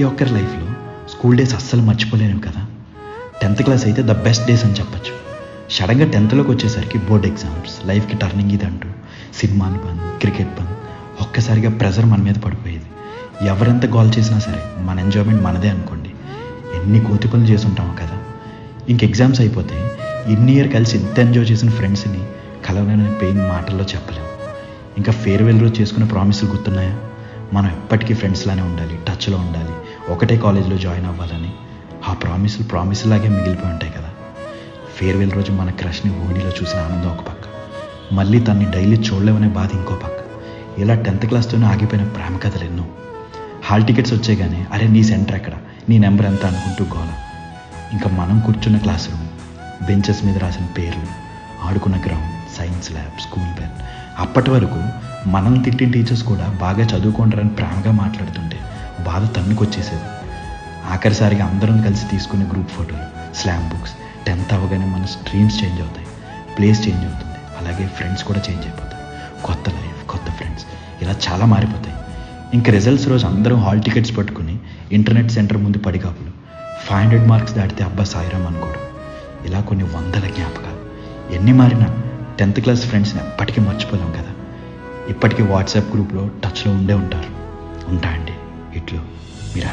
ప్రతి ఒక్కరి లైఫ్లో స్కూల్ డేస్ అస్సలు మర్చిపోలేనివి కదా. 10th క్లాస్ అయితే ద బెస్ట్ డేస్ అని చెప్పచ్చు. సడన్గా 10thలోకి వచ్చేసరికి బోర్డ్ ఎగ్జామ్స్, లైఫ్కి టర్నింగ్ ఇది అంటూ సినిమాలు బంద్, క్రికెట్ బంద్, ఒక్కసారిగా ప్రెజర్ మన మీద పడిపోయేది. ఎవరెంత గోల్ చేసినా సరే మన ఎంజాయ్మెంట్ మనదే అనుకోండి. ఎన్ని కోతి పనులు చేసి ఉంటామో కదా. ఇంక ఎగ్జామ్స్ అయిపోతే ఇన్ని ఇయర్ కలిసి ఇంత ఎంజాయ్ చేసిన ఫ్రెండ్స్ని కలవలేని పెయిన్ మాటల్లో చెప్పలేము. ఇంకా ఫేర్వెల్ రోజు చేసుకున్న ప్రామిసులు గుర్తున్నాయా? మనం ఎప్పటికీ ఫ్రెండ్స్లానే ఉండాలి, టచ్లో ఉండాలి, ఒకటే కాలేజ్లో జాయిన్ అవ్వాలని. ఆ ప్రామిసులాగే మిగిలిపోయి ఉంటాయి కదా. ఫేర్వెల్ రోజు మన క్రష్ని ఓణిలో చూసిన ఆనందం ఒక పక్క, మళ్ళీ తన్ని డైలీ చూడలేమనే బాధ ఇంకో పక్క. ఇలా 10th క్లాస్తోనే ఆగిపోయిన ప్రేమ కథలు ఎన్నో. హాల్ టికెట్స్ వచ్చేగానే అరే నీ సెంటర్ ఎక్కడ, నీ నెంబర్ ఎంత అనుకుంటూ గోల. ఇంకా మనం కూర్చున్న క్లాస్ రూమ్, బెంచెస్ మీద రాసిన పేర్లు, ఆడుకున్న ground, science lab, school bell. అప్పటి వరకు మనల్ని తిట్టిన టీచర్స్ కూడా బాగా చదువుకుంటారని ప్రేమగా మాట్లాడుతుంటే బాధ తన్నుకొచ్చేసేది. ఆఖరిసారిగా అందరం కలిసి తీసుకునే గ్రూప్ ఫోటోలు, స్లామ్ బుక్స్. 10th అవ్వగానే మన స్ట్రీమ్స్ చేంజ్ అవుతాయి, ప్లేస్ చేంజ్ అవుతుంది, అలాగే ఫ్రెండ్స్ కూడా చేంజ్ అయిపోతాయి. కొత్త లైఫ్, కొత్త ఫ్రెండ్స్, ఇలా చాలా మారిపోతాయి. ఇంకా రిజల్ట్స్ రోజు అందరం హాల్ టికెట్స్ పట్టుకుని ఇంటర్నెట్ సెంటర్ ముందు పడిగాపులు. 500 మార్క్స్ దాటితే అబ్బా సాయిరామ్ అనుకోవడం. ఇలా కొన్ని వందల జ్ఞాపకాలు. ఎన్ని మారినా 10th క్లాస్ ఫ్రెండ్స్ని ఎప్పటికీ మర్చిపోలేం కదా. ఇప్పటికీ వాట్సాప్ గ్రూప్లో టచ్లో ఉండే ఉంటారు. ఉంటా అండి ఇట్లు మీరా.